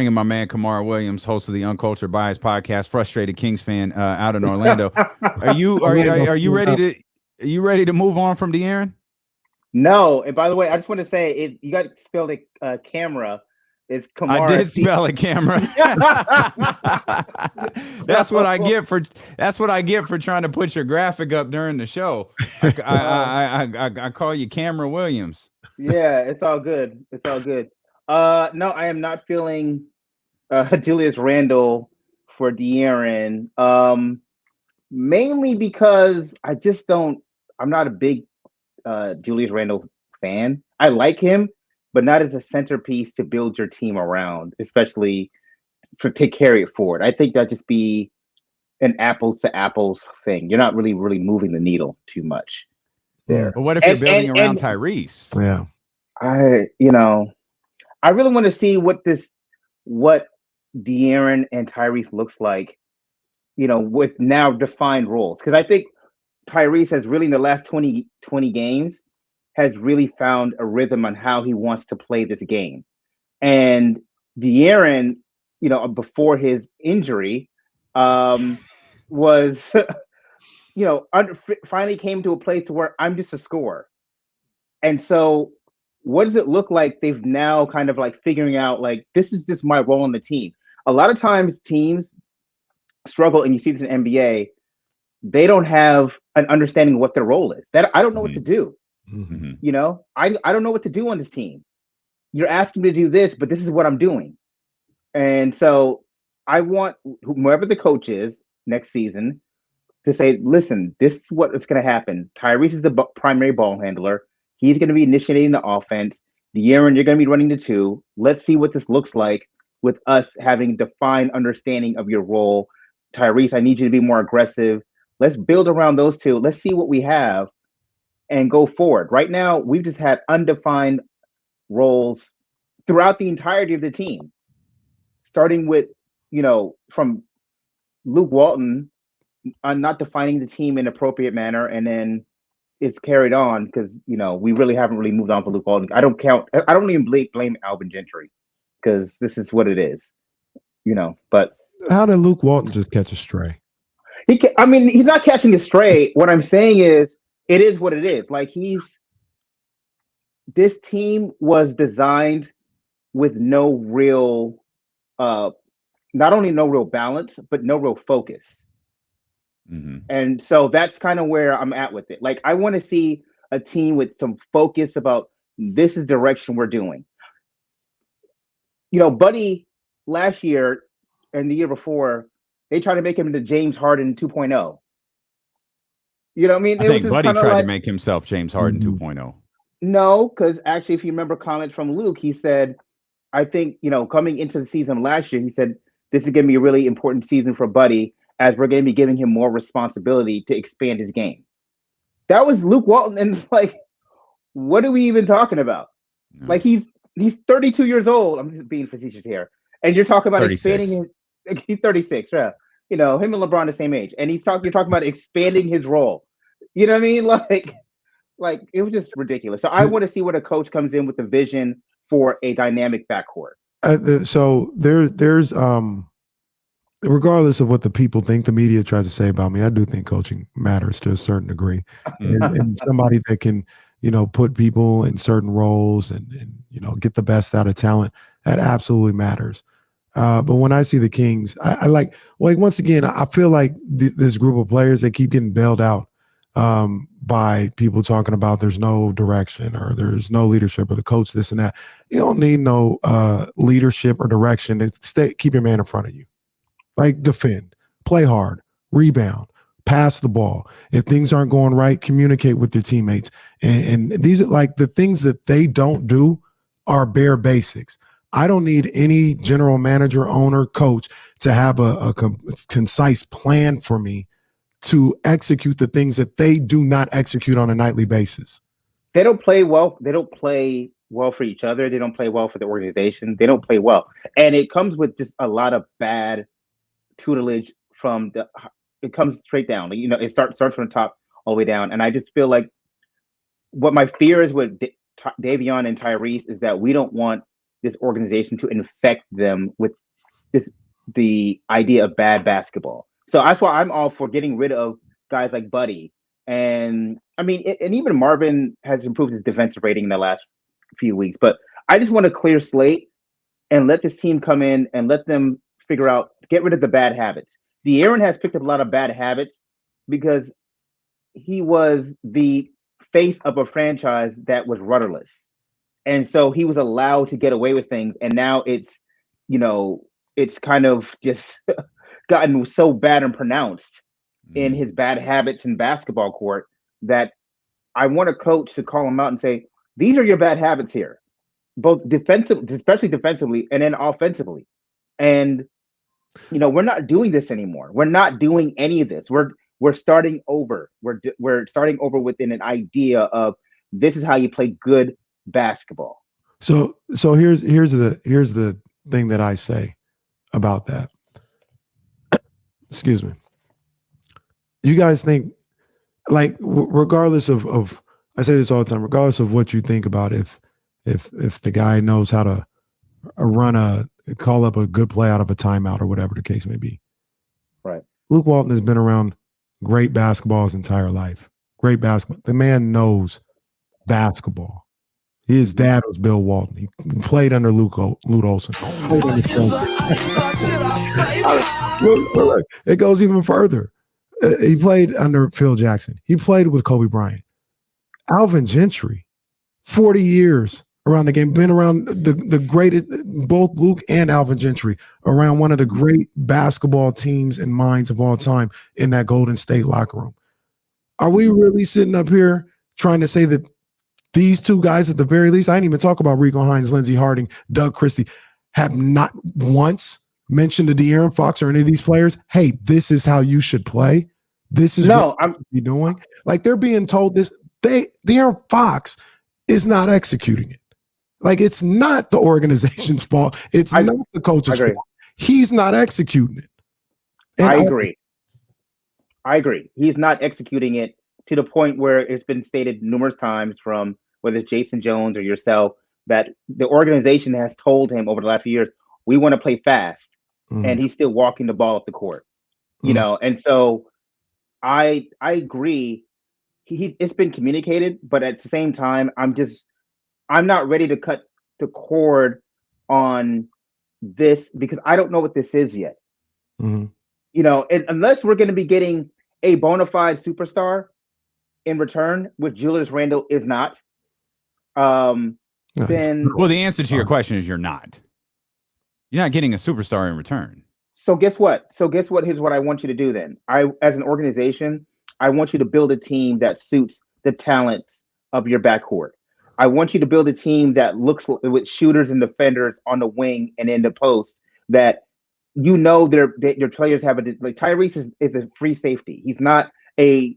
And my man Camara Williams, host of the Uncultured Bias podcast, frustrated Kings fan out in Orlando. Are you are, Orlando are you ready up. to move on from De'Aaron? No, and by the way, I just want to say it. You got to spell it camera. It's I Kamara. did spell it, camera. That's what I get for trying to put your graphic up during the show. I call you Camara Williams. Yeah, it's all good. It's all good. No, I am not feeling Julius Randle for De'Aaron. Mainly because I just don't. I'm not a big Julius Randle fan. I like him, but not as a centerpiece to build your team around, especially to carry it forward. I think that just be an apples to apples thing. You're not really moving the needle too much there. But what if you're building around Tyrese? Yeah, I really want to see what De'Aaron and Tyrese looks like, with now defined roles. Because I think Tyrese has really in the last 20 games has really found a rhythm on how he wants to play this game. And De'Aaron, before his injury, was, finally came to a place to where I'm just a scorer. And so what does it look like they've now kind of like figuring out like this is just my role on the team? A lot of times teams struggle, and you see this in NBA, they don't have an understanding of what their role is. That I don't know what to do. Mm-hmm. I don't know what to do on this team. You're asking me to do this, but this is what I'm doing. And so I want whoever the coach is next season to say, listen, this is what is going to happen. Tyrese is the primary ball handler. He's going to be initiating the offense. De'Aaron, you're going to be running the two. Let's see what this looks like with us having defined understanding of your role. Tyrese, I need you to be more aggressive. Let's build around those two. Let's see what we have and go forward. Right now, we've just had undefined roles throughout the entirety of the team, starting with, from Luke Walton not defining the team in an appropriate manner, and then it's carried on because, we really haven't really moved on for Luke Walton. I don't even blame Alvin Gentry because this is what it is, but how did Luke Walton just catch a stray? He's not catching a stray. What I'm saying is, it is what it is. Like this team was designed with no real, not only no real balance, but no real focus. Mm-hmm. And so that's kind of where I'm at with it. Like, I want to see a team with some focus about this is direction we're doing. Buddy last year and the year before, they tried to make him into James Harden 2.0. You know what I mean? I think Buddy tried to make himself James Harden 2.0. No, because actually, if you remember comments from Luke, he said, I think, coming into the season last year, he said, this is going to be a really important season for Buddy as we're going to be giving him more responsibility to expand his game. That was Luke Walton. And it's like, what are we even talking about? No. Like, he's 32 years old. I'm just being facetious here. And you're talking about 36. expanding his, he's 36, yeah. Him and LeBron the same age. And you're talking about expanding his role. You know what I mean? Like it was just ridiculous. So I want to see what a coach comes in with a vision for a dynamic backcourt. So there's regardless of what the people think, the media tries to say about me, I do think coaching matters to a certain degree, and somebody that can, put people in certain roles and get the best out of talent, that absolutely matters. But when I see the Kings, I like once again, I feel like this group of players, they keep getting bailed out by people talking about there's no direction or there's no leadership or the coach, this and that. You don't need no leadership or direction. Keep your man in front of you. Like, defend, play hard, rebound, pass the ball. If things aren't going right, communicate with your teammates. And these are like the things that they don't do are bare basics. I don't need any general manager, owner, coach to have a concise plan for me to execute the things that they do not execute on a nightly basis. They don't play well. They don't play well for each other. They don't play well for the organization. They don't play well. And it comes with just a lot of bad tutelage it comes straight down. It starts from the top all the way down. And I just feel like what my fear is with Davion and Tyrese is that we don't want this organization to infect them with the idea of bad basketball. So that's why I'm all for getting rid of guys like Buddy. And I mean, and even Marvin has improved his defensive rating in the last few weeks. But I just want a clear slate and let this team come in and let them figure out, get rid of the bad habits. De'Aaron has picked up a lot of bad habits because he was the face of a franchise that was rudderless. And so he was allowed to get away with things. And now it's, it's kind of just gotten so bad and pronounced in his bad habits in basketball court that I want a coach to call him out and say, these are your bad habits here, both defensive, especially defensively, and then offensively. And, we're not doing this anymore. We're not doing any of this. We're starting over. We're starting over within an idea of this is how you play good basketball. So here's the thing that I say about that. Excuse me. You guys think, like, regardless of I say this all the time, regardless of what you think about if the guy knows how to call up a good play out of a timeout or whatever the case may be. Right. Luke Walton has been around great basketball his entire life. Great basketball. The man knows basketball. His dad was Bill Walton. He played under Lute Olson. Look, it goes even further. He played under Phil Jackson. He played with Kobe Bryant. Alvin Gentry, 40 years around the game, been around the greatest, both Luke and Alvin Gentry, around one of the great basketball teams and minds of all time in that Golden State locker room. Are we really sitting up here trying to say that these two guys, at the very least, I didn't even talk about Rico Hines, Lindsey Harding, Doug Christie, have not once mentioned to De'Aaron Fox or any of these players, hey, this is how you should play. This is what you should be doing. Like, they're being told this. De'Aaron Fox is not executing it. Like, it's not the organization's fault. It's not the coach's fault. He's not executing it. And I agree. He's not executing it to the point where it's been stated numerous times from whether it's Jason Jones or yourself that the organization has told him over the last few years, we want to play fast. And he's still walking the ball up the court, And so I agree. It's been communicated, but at the same time, I'm not ready to cut the cord on this because I don't know what this is yet. And unless we're going to be getting a bona fide superstar in return, which Julius Randle is not, then the answer to your question is you're not. You're not getting a superstar in return. So guess what? Here's what I want you to do then. As an organization, I want you to build a team that suits the talents of your backcourt. I want you to build a team that looks with shooters and defenders on the wing and in the post that that your players have like Tyrese is a free safety. He's not a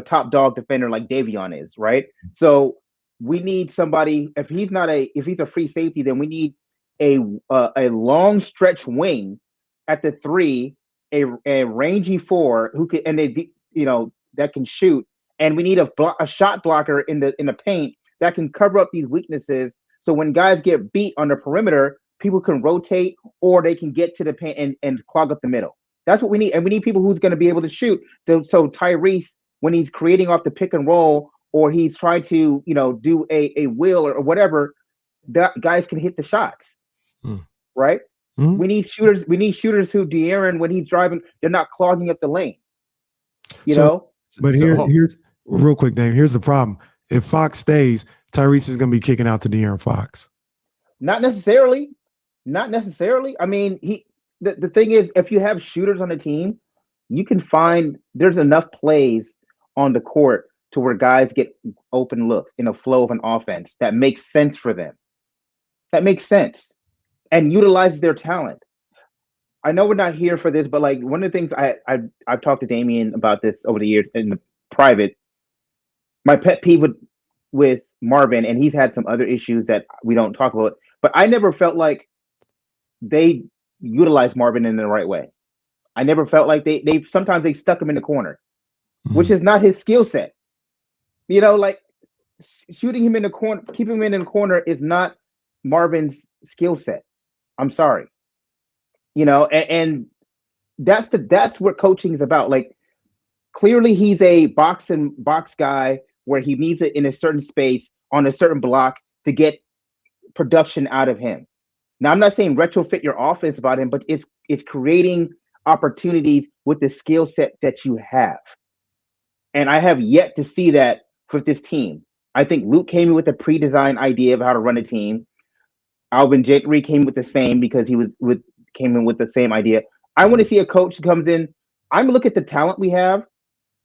top dog defender like Davion is, right? So we need somebody. If he's a free safety, then we need a long stretch wing at the 3, a rangy 4 who can that can shoot, and we need a shot blocker in the paint that can cover up these weaknesses. So when guys get beat on the perimeter, people can rotate or they can get to the paint and clog up the middle. That's what we need, and we need people who's going to be able to shoot. So Tyrese, when he's creating off the pick and roll or he's trying to do a wheel or whatever, that guys can hit the shots. Right? We need shooters. We need shooters who De'Aaron, when he's driving, they're not clogging up the lane. But here's real quick, Dave. Here's the problem. If Fox stays, Tyrese is going to be kicking out to De'Aaron Fox. Not necessarily. I mean, the thing is, if you have shooters on the team, you can find there's enough plays on the court to where guys get open looks in a flow of an offense that makes sense for them. That makes sense. And utilizes their talent. I know we're not here for this, but like one of the things I've talked to Damian about this over the years in the private. My pet peeve with Marvin, and he's had some other issues that we don't talk about, but I never felt like they utilized Marvin in the right way. I never felt like they sometimes they stuck him in the corner, which is not his skill set. Like shooting him in the corner, keeping him in the corner is not Marvin's skill set. I'm sorry. And that's what coaching is about. Like, clearly he's a box guy where he needs it in a certain space on a certain block to get production out of him. Now, I'm not saying retrofit your offense about him, but it's creating opportunities with the skill set that you have. And I have yet to see that for this team. I think Luke came in with a pre-designed idea of how to run a team. Alvin Gentry came with the same because came in with the same idea. I want to see a coach who comes in. I'm gonna look at the talent we have,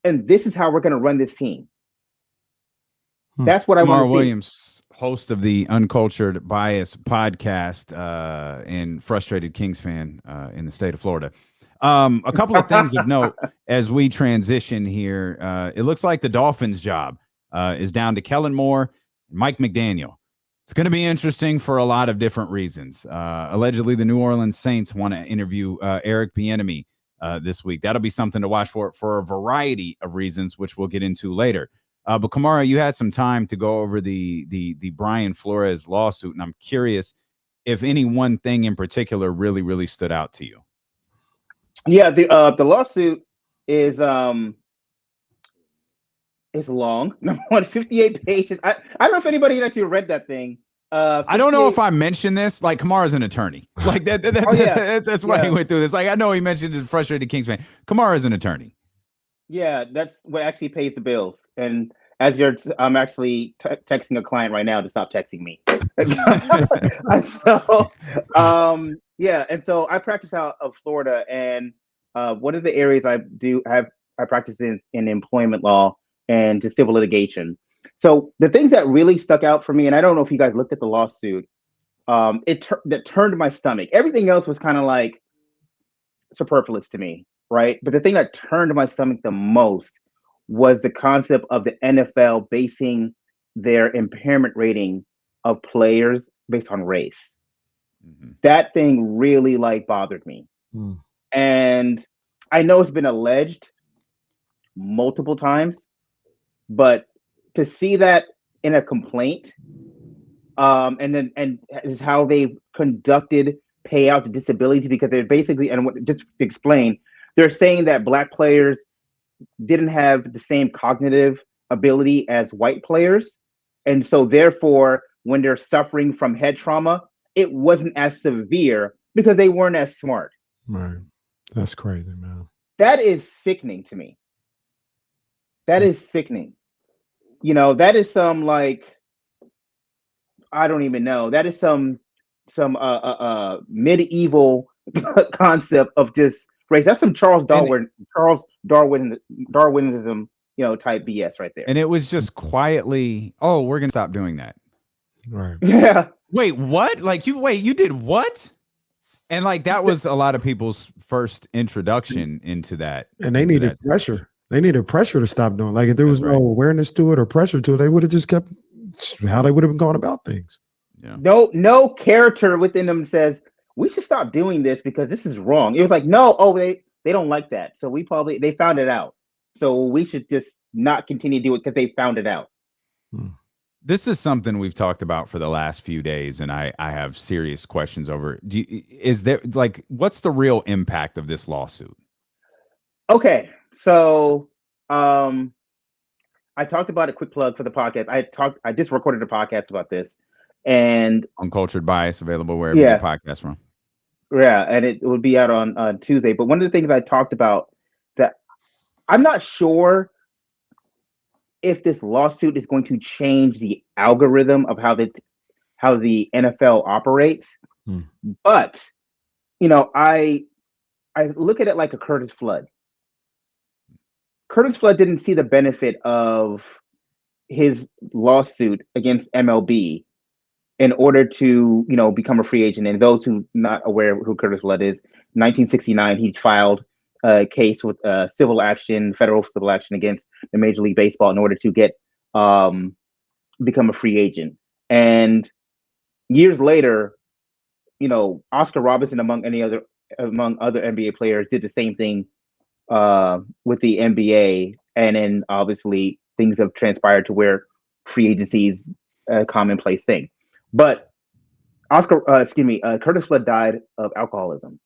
and this is how we're gonna run this team. That's what I want to see. Camara Williams, host of the Uncultured Bias podcast, and frustrated Kings fan in the state of Florida. A couple of things of note as we transition here. It looks like the Dolphins' job is down to Kellen Moore and Mike McDaniel. It's going to be interesting for a lot of different reasons. Allegedly, the New Orleans Saints want to interview Eric Bieniemy this week. That'll be something to watch for a variety of reasons, which we'll get into later. But Camara, you had some time to go over the Brian Flores lawsuit, and I'm curious if any one thing in particular really, really stood out to you. Yeah, the lawsuit is long. Number one, 58 pages. I don't know if anybody actually read that thing. I don't know if I mentioned this. Like, Kamara's an attorney. Like that's why he went through this. Like, I know he mentioned the frustrated Kings fan. Kamara's an attorney. Yeah, that's what actually pays the bills. And I'm actually texting a client right now to stop texting me. Yeah, and so I practice out of Florida, and one of the areas I practice in employment law and just civil litigation. So the things that really stuck out for me, and I don't know if you guys looked at the lawsuit, that turned my stomach. Everything else was kind of like superfluous to me, right? But the thing that turned my stomach the most was the concept of the NFL basing their impairment rating of players based on race. Mm-hmm. That thing really bothered me. Mm. And I know it's been alleged multiple times, but to see that in a complaint, and is how they conducted payout to disabilities, because they're basically, just to explain, they're saying that Black players didn't have the same cognitive ability as white players. And so therefore, when they're suffering from head trauma, it wasn't as severe because they weren't as smart. Right. That's crazy, man. That is sickening to me. That is sickening. That is some I don't even know. That is some medieval concept of just race. That's some Darwinism, type BS right there. And it was just quietly, we're gonna stop doing that. Right. Yeah. Wait, what? You did what? And that was a lot of people's first introduction into that. And they needed pressure. They needed pressure to stop doing. If there was no awareness to it or pressure to it, they would have just kept how they would have gone about things. Yeah. No character within them says we should stop doing this because this is wrong. It was they don't like that. So they found it out. So we should just not continue to do it because they found it out. This is something we've talked about for the last few days, and I have serious questions over. What's the real impact of this lawsuit? Okay, so I talked about a quick plug for the podcast. I just recorded a podcast about this, and Uncultured Bias, available wherever you get podcasts from. Yeah, and it will be out on Tuesday. But one of the things I talked about that I'm not sure if this lawsuit is going to change the algorithm of how the NFL operates. But I look at it like a Curtis Flood. Curtis Flood didn't see the benefit of his lawsuit against MLB in order to become a free agent. And those who not aware of who Curtis Flood is, 1969 he filed a case with federal civil action against the Major League Baseball in order to get become a free agent. And years later, Oscar Robertson, among other NBA players, did the same thing with the NBA, and then obviously things have transpired to where free agency is a commonplace thing. But Curtis Flood died of alcoholism,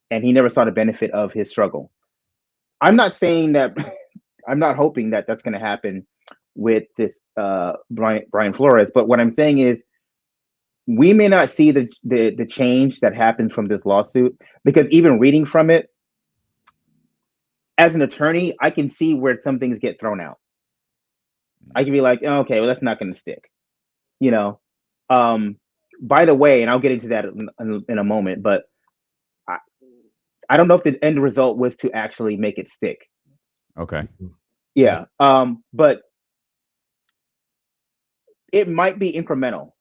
and he never saw the benefit of his struggle. I'm not saying that. I'm not hoping that that's going to happen with this Brian Flores. But what I'm saying is, we may not see the change that happens from this lawsuit, because even reading from it, as an attorney, I can see where some things get thrown out. I can be like, oh, okay, well, that's not going to stick. You know. By the way, and I'll get into that in a moment, but I don't know if the end result was to actually make it stick. Okay. Yeah. But it might be incremental.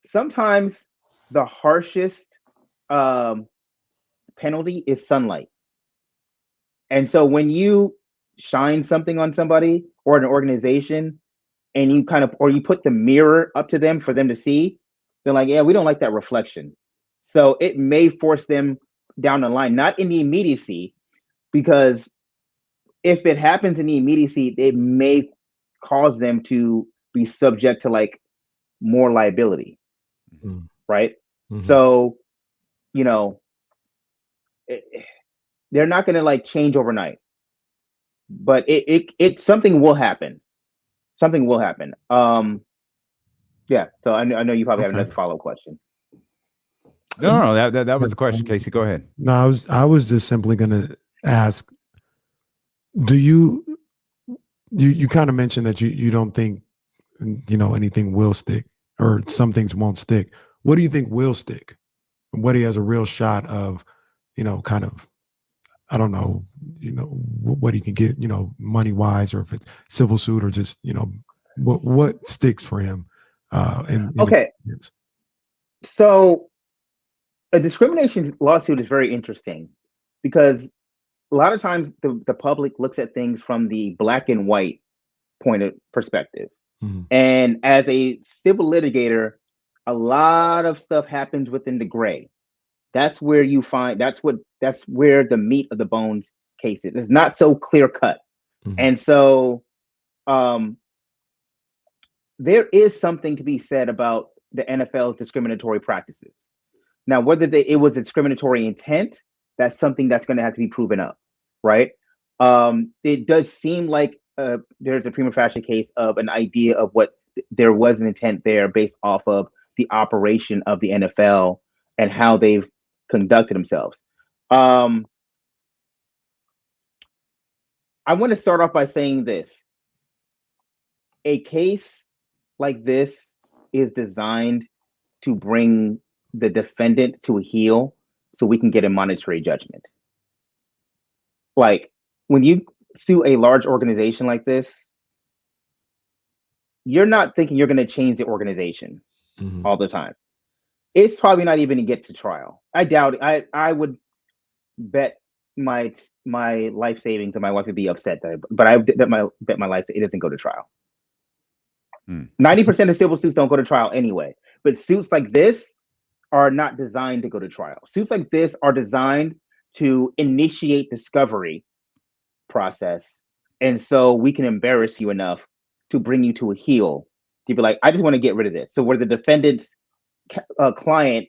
Sometimes the harshest penalty is sunlight. And so when you shine something on somebody or an organization, and you you put the mirror up to them for them to see, they're like, yeah, we don't like that reflection. So it may force them down the line, not in the immediacy, because if it happens in the immediacy, it may cause them to be subject to like more liability. Mm-hmm. Right. Mm-hmm. So, they're not going to like change overnight, but it something will happen. Something will happen. Yeah. So I know you probably have another follow-up question. No, that was the question, Casey. Go ahead. No, I was just simply going to ask, do you kind of mentioned that you don't think, anything will stick, or some things won't stick. What do you think will stick? What he has a real shot of, kind of, I don't know, what he can get, money wise, or if it's civil suit, or just, what sticks for him? Okay. So a discrimination lawsuit is very interesting, because a lot of times the public looks at things from the black and white point of perspective. Mm-hmm. And as a civil litigator, a lot of stuff happens within the gray. That's where that's where the meat of the bones case is. It's not so clear cut. Mm-hmm. And so there is something to be said about the NFL's discriminatory practices. Now, whether it was discriminatory intent, that's something that's going to have to be proven up, right? It does seem like there's a prima facie case of an idea of what there was an intent there based off of the operation of the NFL and how they've conducted themselves. I want to start off by saying this. A case like this is designed to bring the defendant to a heel so we can get a monetary judgment. Like, when you sue a large organization like this, you're not thinking you're going to change the organization all the time. It's probably not even to get to trial. I doubt it. I would bet my life savings, and my wife would be upset, but I bet my life it doesn't go to trial. 90% of civil suits don't go to trial anyway, but suits like this are not designed to go to trial. Suits like this are designed to initiate discovery process, and so we can embarrass you enough to bring you to a heel to be like, I just want to get rid of this. So where the defendant's client,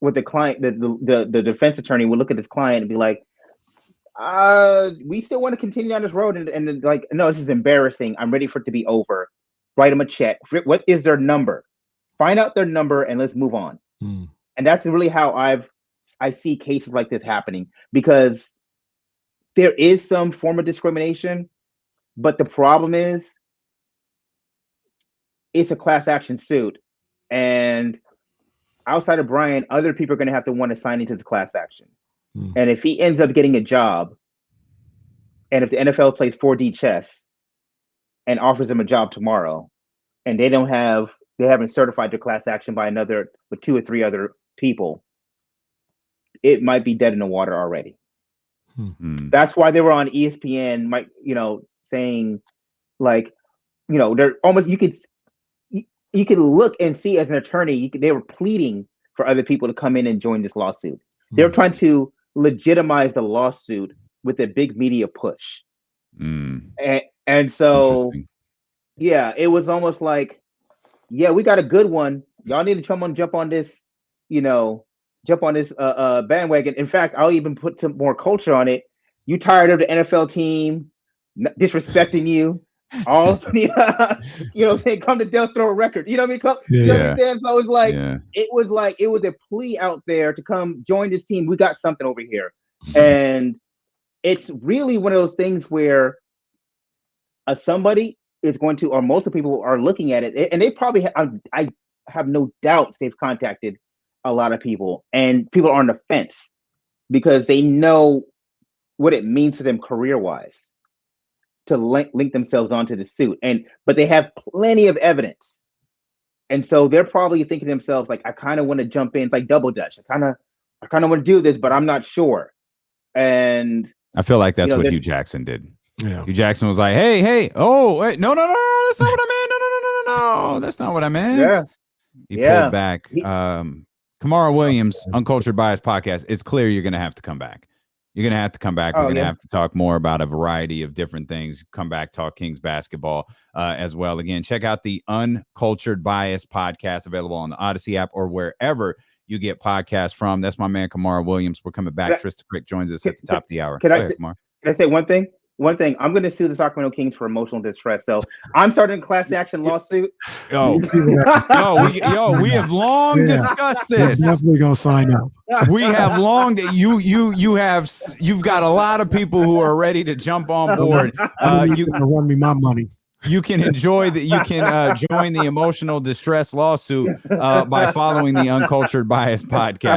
with the defense attorney will look at his client and be like, we still want to continue down this road, and like, no, this is embarrassing. I'm ready for it to be over. Write them a check. What is their number? Find out their number and let's move on. And that's really how I see cases like this happening, because there is some form of discrimination, but the problem is it's a class action suit, and outside of Brian, other people are going to have to want to sign into this class action. And if he ends up getting a job, and if the NFL plays 4D chess and offers him a job tomorrow, and they haven't certified their class action by another with 2 or 3 other people, it might be dead in the water already. That's why they were on ESPN, saying like, they're almost, you could look and see as an attorney, they were pleading for other people to come in and join this lawsuit. They were trying to legitimize the lawsuit with a big media push. And so, yeah, it was almost like yeah, we got a good one. Y'all need to jump on this, bandwagon. In fact, I'll even put some more culture on it. You tired of the NFL team disrespecting you? All they come to death throw a record. You know what I mean? You understand? So it was like it was a plea out there to come join this team. We got something over here, and it's really one of those things where somebody is going to, or multiple people are looking at it, and they probably I have no doubts they've contacted a lot of people, and people are on the fence because they know what it means to them career-wise to link themselves onto the suit, but they have plenty of evidence, and so they're probably thinking to themselves like, I kind of want to jump in. It's like double dutch. I kind of want to do this, but I'm not sure. And I feel like that's what Hugh Jackson did. Yeah. Hugh Jackson was like, hey, oh, wait, no, that's not what I meant. No, that's not what I meant. Yeah. He pulled back. Camara Williams-Uncultured Bias podcast. It's clear you're going to have to come back. You're going to have to come back. We're going to have to talk more about a variety of different things. Come back, talk Kings basketball as well. Again, check out the Uncultured Bias podcast available on the Odyssey app or wherever you get podcasts from. That's my man, Camara Williams. We're coming back. Trista Crick joins us at the top of the hour. Can I say one thing? I'm going to sue the Sacramento Kings for emotional distress. So I'm starting a class action lawsuit. We have long discussed this. We're definitely gonna sign up. We have long. You've got a lot of people who are ready to jump on board. You can run me my money. You can enjoy that. You can join the emotional distress lawsuit by following the Uncultured Bias podcast.